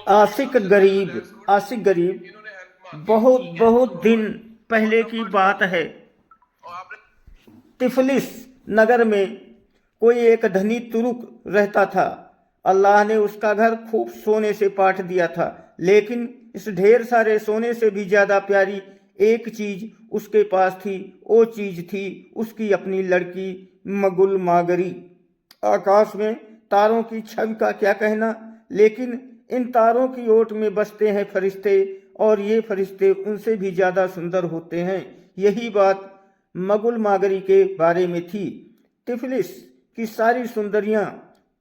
आशिक गरीब बहुत बहुत दिन पहले की बात है। तिफलिस नगर में कोई एक धनी तुरुक रहता था। अल्लाह ने उसका घर खूब सोने से पाट दिया था, लेकिन इस ढेर सारे सोने से भी ज्यादा प्यारी एक चीज उसके पास थी। वो चीज थी उसकी अपनी लड़की मगुल मागरी। आकाश में तारों की छवि का क्या कहना, लेकिन इन तारों की ओट में बसते हैं फरिश्ते, और ये फरिश्ते उनसे भी ज्यादा सुंदर होते हैं। यही बात मगुल मागरी के बारे में थी। तिफलिस की सारी सुंदरियां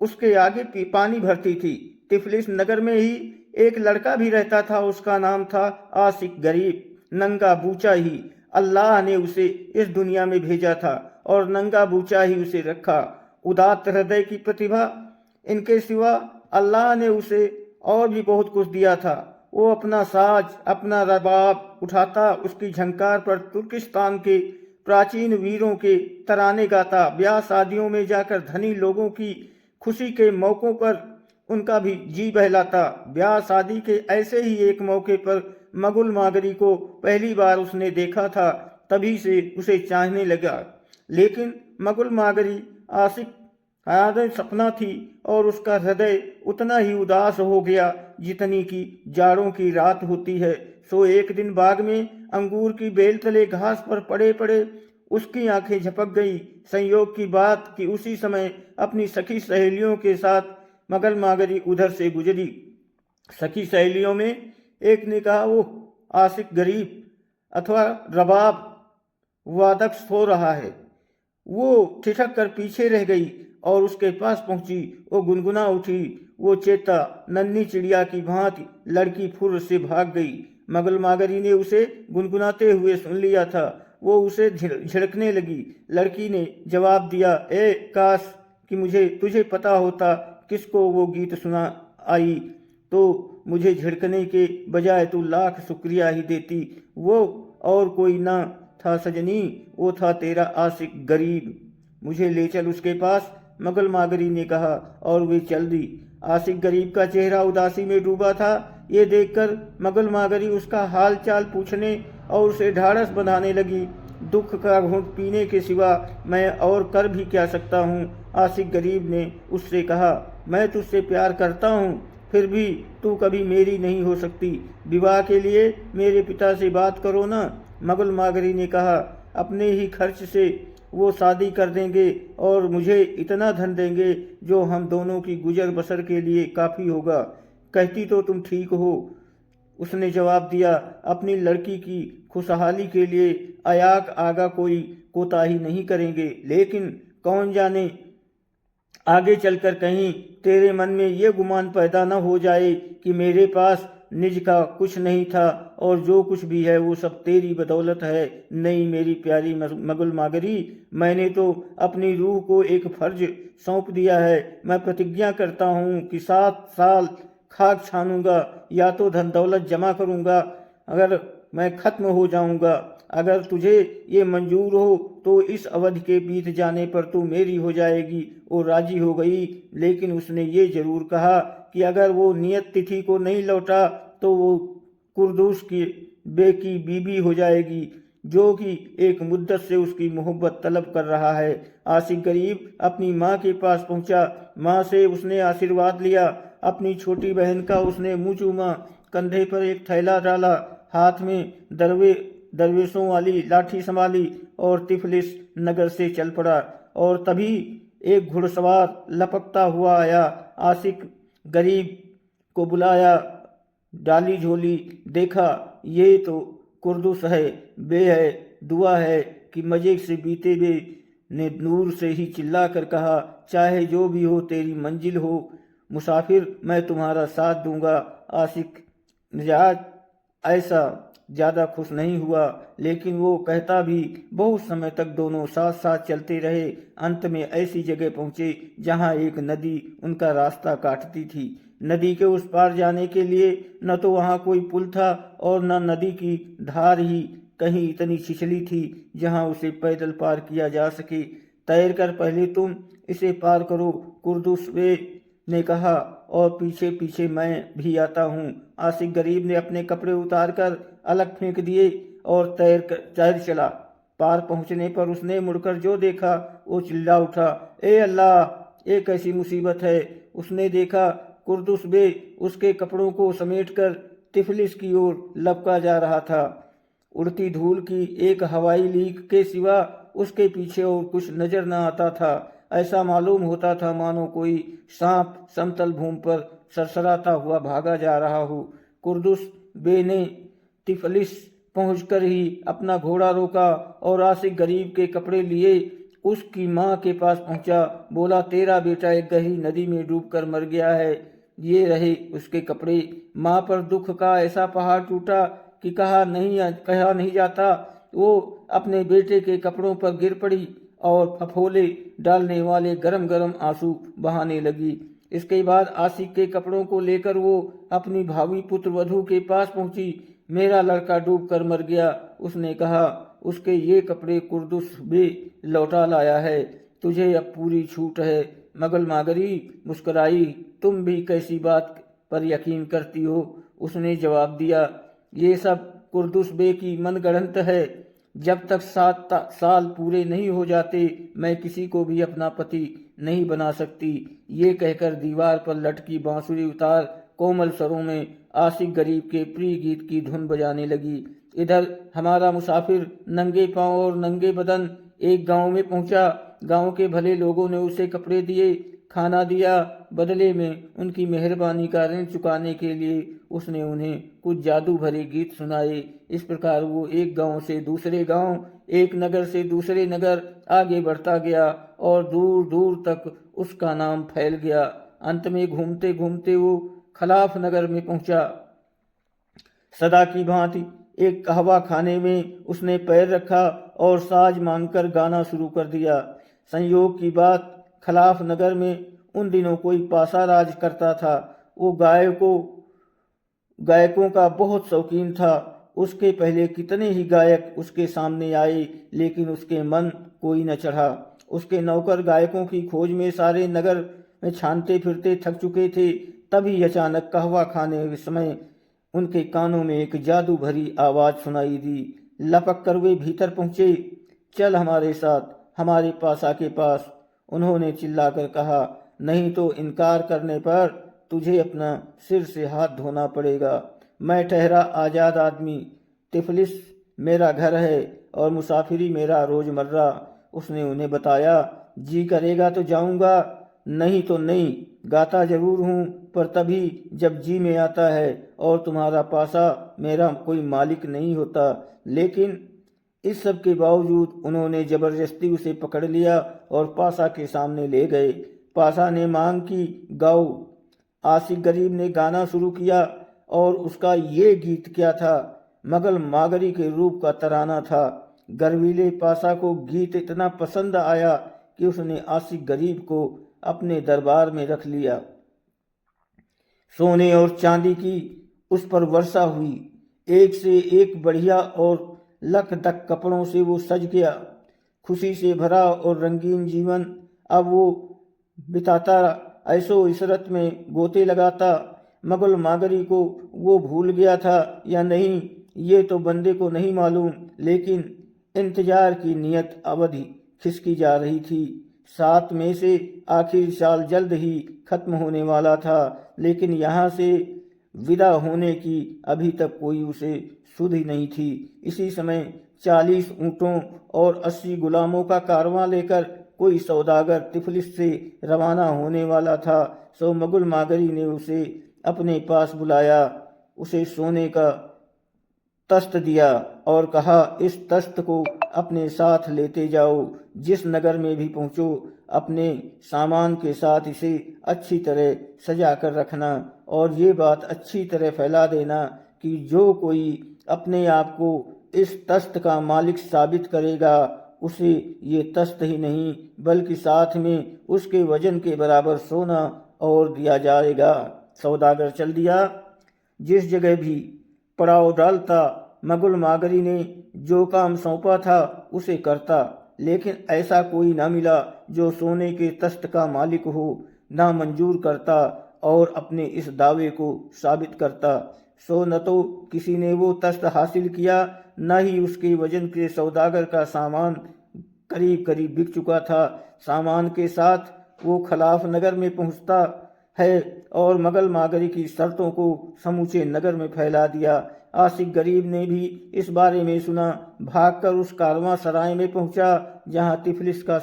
उसके आगे पानी भरती थी। तिफलिस नगर में ही एक लड़का भी रहता था, उसका नाम था आशिक गरीब। नंगा बूचा ही अल्लाह ने उसे इस दुनिया में भेजा था, और नंगा बूचा ही उसे रखा। उदात्त हृदय की प्रतिभा, इनके सिवा अल्लाह ने उसे और भी बहुत कुछ दिया था। वो अपना साज, अपना रबाब उठाता, उसकी झंकार पर तुर्किस्तान के प्राचीन वीरों के तराने गाता, ब्याह शादियों में जाकर धनी लोगों की खुशी के मौकों पर उनका भी जी बहलाता। ब्याह शादी के ऐसे ही एक मौके पर मगुल मागरी को पहली बार उसने देखा था, तभी से उसे चाहने लगा। लेकिन मगुल मागरी आशिक हृदय सपना थी, और उसका हृदय उतना ही उदास हो गया जितनी की जाड़ों की रात होती है। सो एक दिन बाग में अंगूर की बेल तले घास पर पड़े पड़े उसकी आंखें झपक गई। संयोग की बात कि उसी समय अपनी सखी सहेलियों के साथ मगल मागरी उधर से गुजरी। सखी सहेलियों में एक ने कहा, वो आशिक गरीब अथवा रबाब वादक सो रहा है। वो ठिठक कर पीछे रह गई और उसके पास पहुंची। वो गुनगुना उठी, वो चेता नन्ही चिड़िया की भांति लड़की फुर से भाग गई। मगल मागरी ने उसे गुनगुनाते हुए सुन लिया था। वो उसे झिड़कने लगी। लड़की ने जवाब दिया, ए काश कि मुझे तुझे पता होता किसको वो गीत सुना आई, तो मुझे झिड़कने के बजाय तू लाख शुक्रिया ही देती। वो और कोई ना था सजनी, वो था तेरा आशिक गरीब। मुझे ले चल उसके पास, मगल मागरी ने कहा, और वे चल दी। आशिक गरीब का चेहरा उदासी में डूबा था। ये देखकर मगल मागरी उसका हाल चाल पूछने और उसे ढाढ़स बंधाने लगी। दुख का घूंट पीने के सिवा मैं और कर भी क्या सकता हूँ। आशिक गरीब ने उससे कहा, मैं तुझसे प्यार करता हूँ, फिर भी तू कभी मेरी नहीं हो सकती। विवाह के लिए मेरे पिता से बात करो ना। मगल मागरी ने कहा, अपने ही खर्च से वो शादी कर देंगे और मुझे इतना धन देंगे जो हम दोनों की गुजर बसर के लिए काफ़ी होगा। कहती तो तुम ठीक हो। उसने जवाब दिया, अपनी लड़की की खुशहाली के लिए अयाक आगा कोई कोताही नहीं करेंगे, लेकिन कौन जाने आगे चलकर कहीं तेरे मन में ये गुमान पैदा न हो जाए कि मेरे पास निज का कुछ नहीं था और जो कुछ भी है वो सब तेरी बदौलत है। नहीं मेरी प्यारी मगुल मागरी, मैंने तो अपनी रूह को एक फर्ज सौंप दिया है। मैं प्रतिज्ञा करता हूँ कि 7 साल खाक छानूंगा या तो धन दौलत जमा करूंगा अगर मैं खत्म हो जाऊंगा। अगर तुझे ये मंजूर हो तो इस अवधि के बीत जाने पर तू मेरी हो जाएगी। वो राजी हो गई, लेकिन उसने ये जरूर कहा कि अगर वो नियत तिथि को नहीं लौटा तो वो कुर्दूस की बेकी बीबी हो जाएगी, जो कि एक मुद्दत से उसकी मोहब्बत तलब कर रहा है। आशिक गरीब अपनी माँ के पास पहुंचा। माँ से उसने आशीर्वाद लिया। अपनी छोटी बहन का उसने मुँह चूमा, कंधे पर एक थैला डाला, हाथ में दरवेशों वाली लाठी संभाली और तिफलिस नगर से चल पड़ा। और तभी एक घुड़सवार लपकता हुआ आया। आशिक गरीब को बुलाया, डाली झोली, देखा ये तो कुर्दुस है, बे है, दुआ है कि मजे से बीते बे ने नूर से ही चिल्ला कर कहा, चाहे जो भी हो तेरी मंजिल हो मुसाफिर, मैं तुम्हारा साथ दूंगा। आशिक मिजाज ऐसा ज़्यादा खुश नहीं हुआ, लेकिन वो कहता भी बहुत समय तक दोनों साथ साथ चलते रहे। अंत में ऐसी जगह पहुँचे जहाँ एक नदी उनका रास्ता काटती थी। नदी के उस पार जाने के लिए न तो वहाँ कोई पुल था और न नदी की धार ही कहीं इतनी छिछली थी जहाँ उसे पैदल पार किया जा सके। तैर कर पहले तुम इसे पार करो, कुर्दुस ने कहा। और पीछे पीछे मैं भी आता हूँ। आशिक गरीब ने अपने कपड़े उतारकर अलग फेंक दिए और तैर चला। पार पहुंचने पर उसने मुड़कर जो देखा वो चिल्ला उठा, ए अल्लाह, ये कैसी मुसीबत है। उसने देखा कुर्दुस बे उसके कपड़ों को समेटकर तिफलिस की ओर लपका जा रहा था। उड़ती धूल की एक हवाई लीक के सिवा उसके पीछे और कुछ नजर न आता था। ऐसा मालूम होता था मानो कोई सांप समतल भूमि पर सरसराता हुआ भागा जा रहा हो। कुर्दुस बे ने तिफलिस पहुंचकर ही अपना घोड़ा रोका और आशिक गरीब के कपड़े लिए उसकी माँ के पास पहुंचा। बोला, तेरा बेटा एक गहरी नदी में डूबकर मर गया है। ये रहे उसके कपड़े। माँ पर दुख का ऐसा पहाड़ टूटा कि कहा नहीं जाता। वो अपने बेटे के कपड़ों पर गिर पड़ी और फफोले डालने वाले गरम गरम आंसू बहाने लगी। इसके बाद आशिक के कपड़ों को लेकर वो अपनी भावी पुत्र वधू के पास पहुंची। मेरा लड़का डूब कर मर गया, उसने कहा। उसके ये कपड़े कुर्दुस बे लौटा लाया है। तुझे अब पूरी छूट है। मगल मागरी मुस्कुराई। तुम भी कैसी बात पर यकीन करती हो? उसने जवाब दिया, ये सब कुर्दुस बे की मनगढ़ंत है। जब तक 7 साल पूरे नहीं हो जाते मैं किसी को भी अपना पति नहीं बना सकती। ये कहकर दीवार पर लटकी बांसुरी उतार कोमल स्वरों में आशिक गरीब के प्रिय गीत की धुन बजाने लगी। इधर हमारा मुसाफिर नंगे पांव और नंगे बदन एक गांव में पहुंचा। गांव के भले लोगों ने उसे कपड़े दिए, खाना दिया। बदले में उनकी मेहरबानी का ऋण चुकाने के लिए उसने उन्हें कुछ जादू भरे गीत सुनाए। इस प्रकार वो एक गांव से दूसरे गांव, एक नगर से दूसरे नगर आगे बढ़ता गया और दूर दूर तक उसका नाम फैल गया। अंत में घूमते घूमते वो खलाफ नगर में पहुंचा। सदा की भांति एक कहवा खाने में उसने पैर रखा और साज मांगकर गाना शुरू कर दिया। संयोग की बात, खलाफ नगर में उन दिनों कोई पासा राज करता था। वो गायकों का बहुत शौकीन था। उसके पहले कितने ही गायक उसके सामने आए, लेकिन उसके मन कोई न चढ़ा। उसके नौकर गायकों की खोज में सारे नगर में छानते फिरते थक चुके थे। तभी अचानक कहवा खाने के समय उनके कानों में एक जादू भरी आवाज सुनाई दी। लपक कर वे भीतर पहुंचे। चल हमारे साथ, हमारे पासा के पास, उन्होंने चिल्लाकर कहा। नहीं तो इनकार करने पर तुझे अपना सिर से हाथ धोना पड़ेगा। मैं ठहरा आजाद आदमी। तिफलिस मेरा घर है और मुसाफिरी मेरा रोजमर्रा। उसने उन्हें बताया। जी करेगा तो जाऊंगा, नहीं तो नहीं। गाता जरूर हूँ, पर तभी जब जी में आता है। और तुम्हारा पासा मेरा कोई मालिक नहीं होता। लेकिन इस सब के बावजूद उन्होंने जबरदस्ती उसे पकड़ लिया और पासा के सामने ले गए। पासा ने मांग की, गाओ। आशिक गरीब ने गाना शुरू किया और उसका ये गीत क्या था, मगल मागरी के रूप का तराना था। गर्वीले पासा को गीत इतना पसंद आया कि उसने आशिक गरीब को अपने दरबार में रख लिया। सोने और चांदी की उस पर वर्षा हुई। एक से एक बढ़िया और लखदक कपड़ों से वो सज गया। खुशी से भरा और रंगीन जीवन अब वो बिताता, ऐसो इसरत में गोते लगाता। मगल मागरी को वो भूल गया था या नहीं, ये तो बंदे को नहीं मालूम, लेकिन इंतजार की नियत अवधि खिसकी जा रही थी। 7 में से आखिरी साल जल्द ही खत्म होने वाला था, लेकिन यहाँ से विदा होने की अभी तक कोई उसे सुध ही नहीं थी। इसी समय 40 ऊँटों और 80 गुलामों का कारवां लेकर कोई सौदागर तिफलिस से रवाना होने वाला था। सो मगुल मागरी ने उसे अपने पास बुलाया, उसे सोने का तख्त दिया और कहा, इस तख्त को अपने साथ लेते जाओ। जिस नगर में भी पहुंचो अपने सामान के साथ इसे अच्छी तरह सजा कर रखना और ये बात अच्छी तरह फैला देना कि जो कोई अपने आप को इस तख्त का मालिक साबित करेगा उसे ये तख्त ही नहीं बल्कि साथ में उसके वजन के बराबर सोना और दिया जाएगा। सौदागर चल दिया। जिस जगह भी पड़ाव डालता मगुल मागरी ने जो काम सौंपा था उसे करता, लेकिन ऐसा कोई ना मिला जो सोने के तख्त का मालिक हो। ना मंजूर करता और अपने इस दावे को साबित करता। सो न तो किसी ने वो तख्त हासिल किया, न ही उसके वजन के सौदागर का सामान करीब करीब बिक चुका था। सामान के साथ वो खलाफ नगर में पहुंचता है और मगल मागरी की शर्तों को समूचे नगर में फैला दिया। आशिक गरीब ने भी इस बारे में सुना, भागकर उस कारवां सराय में पहुंचा जहां तिफलिस का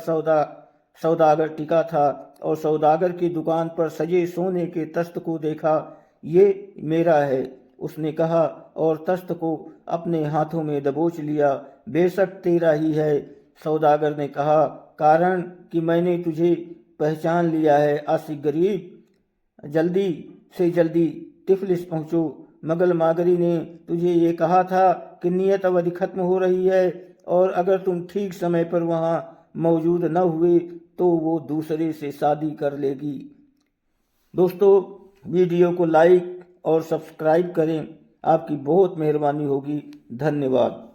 सौदागर टिका था और सौदागर की दुकान पर सजे सोने के तख्त को देखा। ये मेरा है, उसने कहा और तख्त को अपने हाथों में दबोच लिया। बेशक तेरा ही है, सौदागर ने कहा, कारण कि मैंने तुझे पहचान लिया है। आशिक गरीब, जल्दी से जल्दी तिफलिस पहुंचो। मगल मागरी ने तुझे ये कहा था कि नियत अवधि खत्म हो रही है और अगर तुम ठीक समय पर वहां मौजूद न हुए तो वो दूसरे से शादी कर लेगी। दोस्तों, वीडियो को लाइक और सब्सक्राइब करें, आपकी बहुत मेहरबानी होगी। धन्यवाद।